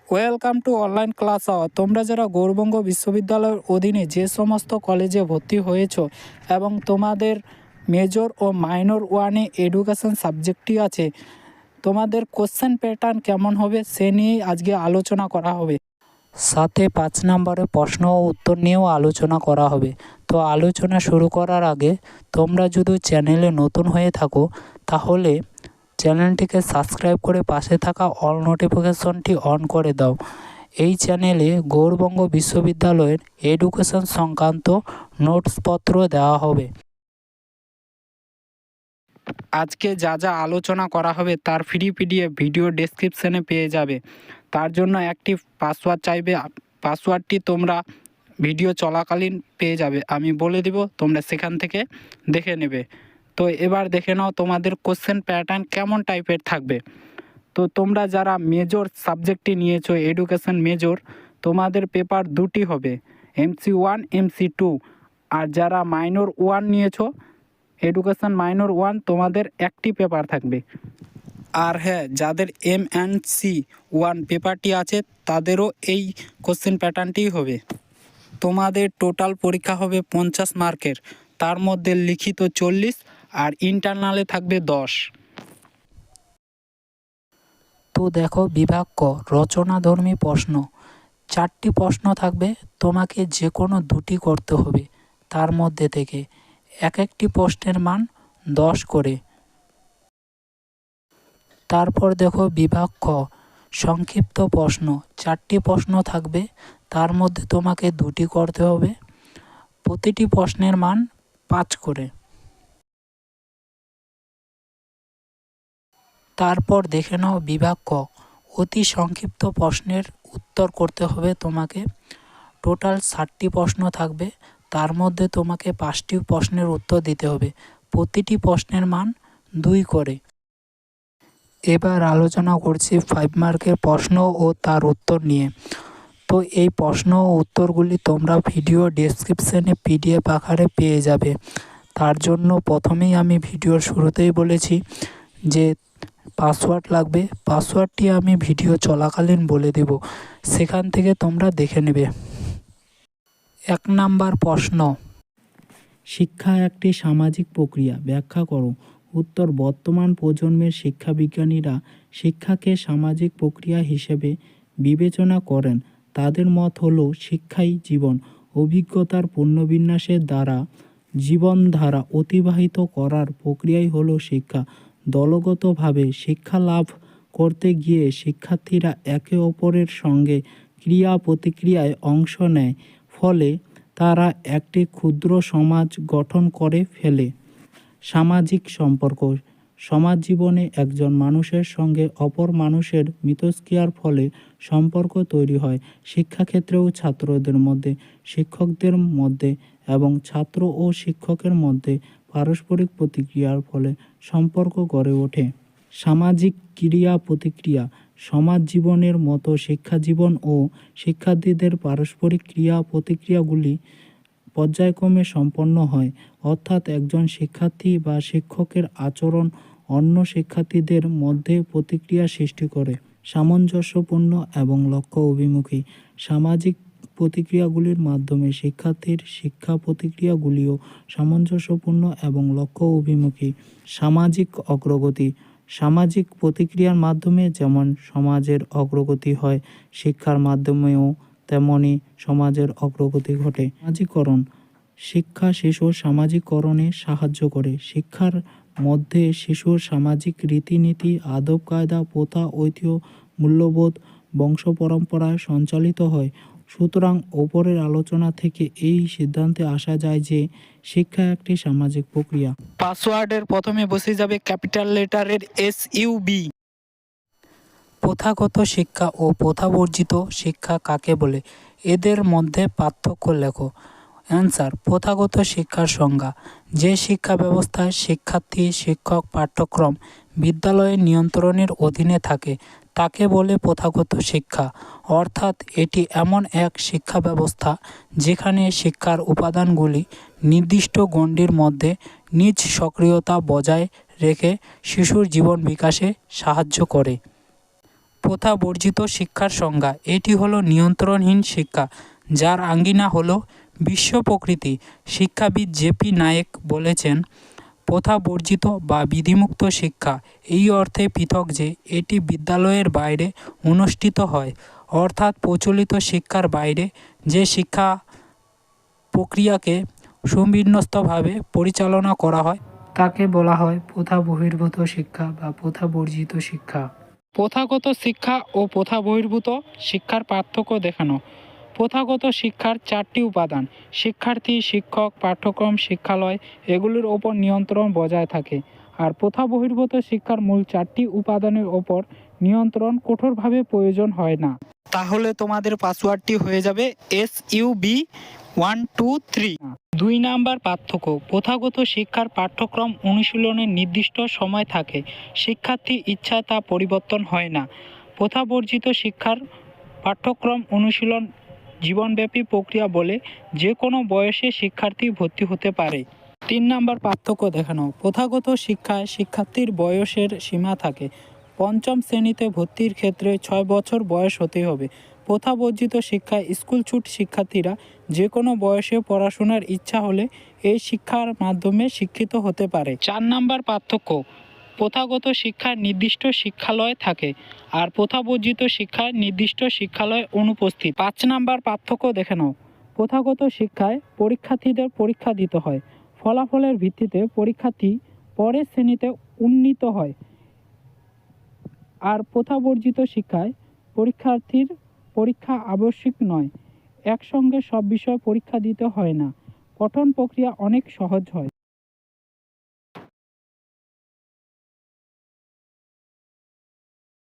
Welcome to online class hour. তোমরা যারা গৌরবঙ্গ বিশ্ববিদ্যালয়ের অধীনে যে সমস্ত কলেজে ভর্তি হয়েছো এবং তোমাদের মেজর ও মাইনর ওয়ানে এডুকেশন সাবজেক্টটি আছে, তোমাদের কোশ্চেন প্যাটার্ন কেমন হবে সে নিয়েই আজকে আলোচনা করা হবে। সাথে 5 নম্বরের প্রশ্ন ও উত্তর নিয়েও আলোচনা করা হবে। তো আলোচনা শুরু করার আগে তোমরা যদি চ্যানেলে নতুন হয়ে থাকো তাহলে চ্যানেলটিকে সাবস্ক্রাইব করে পাশে থাকা অল নোটিফিকেশনটি অন করে দাও। এই চ্যানেলে গৌরবঙ্গ বিশ্ববিদ্যালয়ের এডুকেশন সংক্রান্ত নোটসপত্র দেওয়া হবে। আজকে যা যা আলোচনা করা হবে তার ফ্রি পিডিএফ ভিডিও ডেসক্রিপশনে পেয়ে যাবে। তার জন্য একটি পাসওয়ার্ড চাইবে, পাসওয়ার্ডটি তোমরা ভিডিও চলাকালীন পেয়ে যাবে, আমি বলে দিব, তোমরা সেখান থেকে দেখে নেবে। তো এবার দেখে নাও তোমাদের কোশ্চেন প্যাটার্ন কেমন টাইপের থাকবে। তো তোমরা যারা মেজর সাবজেক্টটি নিয়েছো এডুকেশন মেজর, তোমাদের পেপার দুটি হবে, MC1 MC2। আর যারা মাইনর ওয়ান নিয়েছো এডুকেশন মাইনর ওয়ান, তোমাদের একটি পেপার থাকবে। আর হ্যাঁ, যাদের MNC1 পেপারটি আছে তাদেরও এই কোশ্চেন প্যাটার্নটিই হবে। তোমাদের টোটাল পরীক্ষা হবে 50 মার্কের, তার মধ্যে লিখিত 40 আর ইন্টারনালে থাকবে 10। তো দেখো, বিভাগ ক রচনাধর্মী প্রশ্ন, 4টি প্রশ্ন থাকবে, তোমাকে যে কোনো 2টি করতে হবে। তার মধ্যে থেকে এক একটি প্রশ্নের মান 10 করে। তারপর দেখো বিভাগ খ সংক্ষিপ্ত প্রশ্ন, 4টি প্রশ্ন থাকবে, তার মধ্যে তোমাকে 2টি করতে হবে, প্রতিটি প্রশ্নের মান 5 করে। তারপর দেখে নাও বিভাগ ক অতি সংক্ষিপ্ত প্রশ্নের উত্তর করতে হবে তোমাকে। টোটাল 60টি প্রশ্ন থাকবে, তার মধ্যে তোমাকে 5টি প্রশ্নের উত্তর দিতে হবে, প্রতিটি প্রশ্নের মান 2 করে। এবার আলোচনা করছি 5 মার্কের প্রশ্ন ও তার উত্তর নিয়ে। তো এই প্রশ্ন ও উত্তরগুলি তোমরা ভিডিও ডেসক্রিপশনে PDF আকারে পেয়ে যাবে। তার জন্য প্রথমেই আমি ভিডিওর শুরুতেই বলেছি যে পাসওয়ার্ড লাগবে, পাসওয়ার্ডটি আমি ভিডিও চলাকালীন বলে দেব, সেখান থেকে তোমরা দেখে নেবে। 1 নাম্বার প্রশ্ন, শিক্ষা একটি সামাজিক প্রক্রিয়া, ব্যাখ্যা করো। উত্তর, বর্তমান প্রজন্মের শিক্ষাবিজ্ঞানীরা শিক্ষাকে সামাজিক প্রক্রিয়া হিসেবে বিবেচনা করেন। তাদের মত হলো শিক্ষাই জীবন, অভিজ্ঞতার পুনর্বিন্যাসের দ্বারা জীবনধারা অতিবাহিত করার প্রক্রিয়াই হলো শিক্ষা। দলগতভাবে শিক্ষা লাভ করতে গিয়ে শিক্ষার্থীরা একে অপরের সঙ্গে ক্রিয়া প্রতিক্রিয়ায় অংশ নেয়, ফলে তারা একটি ক্ষুদ্র সমাজ গঠন করে ফেলে। সামাজিক সম্পর্ক, সমাজ জীবনে একজন মানুষের সঙ্গে অপর মানুষের মিথস্ক্রিয়ার ফলে সম্পর্ক তৈরি হয়। শিক্ষাক্ষেত্রেও ছাত্রদের মধ্যে, শিক্ষকদের মধ্যে এবং ছাত্র ও শিক্ষকের মধ্যে পারস্পরিক প্রতিক্রিয়ার ফলে সম্পর্ক গড়ে ওঠে। সামাজিক ক্রিয়া প্রতিক্রিয়া, সমাজ জীবনের মতো শিক্ষাজীবন ও শিক্ষার্থীদের পারস্পরিক ক্রিয়া প্রতিক্রিয়াগুলি পর্যায়ক্রমে সম্পন্ন হয়, অর্থাৎ একজন শিক্ষার্থী বা শিক্ষকের আচরণ অন্য শিক্ষার্থীদের মধ্যে প্রতিক্রিয়া সৃষ্টি করে। সামঞ্জস্যপূর্ণ এবং লক্ষ্য অভিমুখী, সামাজিক প্রতিক্রিয়াগুলির মাধ্যমে শিক্ষার্থীর শিক্ষা প্রতিক্রিয়াগুলিও সামঞ্জস্যপূর্ণ এবং লক্ষ্য অভিমুখী। সামাজিক অগ্রগতি, সামাজিক প্রতিক্রিয়ার মাধ্যমে যেমন সমাজের অগ্রগতি হয়, শিক্ষার মাধ্যমেও তেমনি সমাজের অগ্রগতি ঘটে। সামাজিকরণ, শিক্ষা শিশুর সামাজিকরণে সাহায্য করে। শিক্ষার মধ্যে শিশুর সামাজিক রীতিনীতি, আদব কায়দা, প্রথা, ঐতিহ্য, মূল্যবোধ বংশ পরম্পরায় সঞ্চালিত হয়। সুতরাং ওপরের আলোচনা থেকে এই সিদ্ধান্তে আসা যায় যে শিক্ষা একটি সামাজিক প্রক্রিয়া। পাসওয়ার্ডের প্রথমে বসে যাবে ক্যাপিটাল লেটারের SUB। প্রথাগত শিক্ষা ও প্রথাবর্জিত শিক্ষা কাকে বলে? এদের মধ্যে পার্থক্য লেখো। অ্যান্সার, প্রথাগত শিক্ষার সংজ্ঞা, যে শিক্ষা ব্যবস্থায় শিক্ষার্থী, শিক্ষক, পাঠ্যক্রম বিদ্যালয়ের নিয়ন্ত্রণের অধীনে থাকে তাকে বলে প্রথাগত শিক্ষা। অর্থাৎ এটি এমন এক শিক্ষা ব্যবস্থা যেখানে শিক্ষার উপাদানগুলি নির্দিষ্ট গণ্ডির মধ্যে নিজ সক্রিয়তা বজায় রেখে শিশুর জীবন বিকাশে সাহায্য করে। প্রথা বর্জিত শিক্ষার সংজ্ঞা। এটি হলো নিয়ন্ত্রণহীন শিক্ষা, যার আঙ্গিনা হলো বিশ্ব প্রকৃতি। শিক্ষাবিদ জেপি নায়েক বলেছেন, প্রথা বর্জিত বা বিধিমুক্ত শিক্ষা এই অর্থে পৃথক যে এটি বিদ্যালয়ের বাইরে অনুষ্ঠিত হয়, অর্থাৎ প্রচলিত শিক্ষার বাইরে যে শিক্ষা প্রক্রিয়াকে সুবিন্যস্তভাবে পরিচালনা করা হয় তাকে বলা হয় প্রথা বহির্ভূত শিক্ষা বা প্রথা বর্জিত শিক্ষা। প্রথাগত শিক্ষা ও প্রথা বহির্ভূত শিক্ষার পার্থক্য দেখানো। প্রথাগত শিক্ষার 4টি উপাদান: শিক্ষার্থী, শিক্ষক, পাঠ্যক্রম, শিক্ষালয় এগুলির ওপর নিয়ন্ত্রণ বজায় থাকে। আর প্রথা বহির্ভূত শিক্ষার মূল 4টি উপাদানের ওপর নিয়ন্ত্রণ কঠোরভাবে প্রয়োজন হয় না। তাহলে তোমাদের পাসওয়ার্ডটি হয়ে যাবে SUB123। 2 নাম্বার পার্থক্য। প্রথাগত শিক্ষার পাঠ্যক্রম অনুশীলনের নির্দিষ্ট সময় থাকে, শিক্ষার্থী ইচ্ছায় তা পরিবর্তন হয় না। প্রথা বর্জিত শিক্ষার পাঠ্যক্রম অনুশীলন জীবনব্যাপী প্রক্রিয়া বলে যে কোনো বয়সে শিক্ষার্থী ভর্তি হতে পারে। 3 নাম্বার পার্থক্য দেখানো। প্রথাগত শিক্ষায় শিক্ষার্থীর বয়সের সীমা থাকে, 5ম শ্রেণীতে ভর্তির ক্ষেত্রে 6 বছর বয়স হতে হবে। প্রথা বর্জিত শিক্ষায় স্কুলছুট শিক্ষার্থীরা যে কোনো বয়সে পড়াশোনার ইচ্ছা হলে এই শিক্ষার মাধ্যমে শিক্ষিত হতে পারে। 4 নাম্বার পার্থক্য। প্রথাগত শিক্ষার নির্দিষ্ট শিক্ষালয় থাকে, আর প্রথা বর্জিত শিক্ষায় নির্দিষ্ট শিক্ষালয় অনুপস্থিত। 5 নাম্বার পার্থক্য দেখে নাও। প্রথাগত শিক্ষায় পরীক্ষার্থীদের পরীক্ষা দিতে হয়, ফলাফলের ভিত্তিতে পরীক্ষার্থী পরের শ্রেণীতে উন্নীত হয়। আর প্রথা বর্জিত শিক্ষায় পরীক্ষার্থীর পরীক্ষা আবশ্যিক নয়, একসঙ্গে সব বিষয় পরীক্ষা দিতে হয় না, পঠন প্রক্রিয়া অনেক সহজ হয়।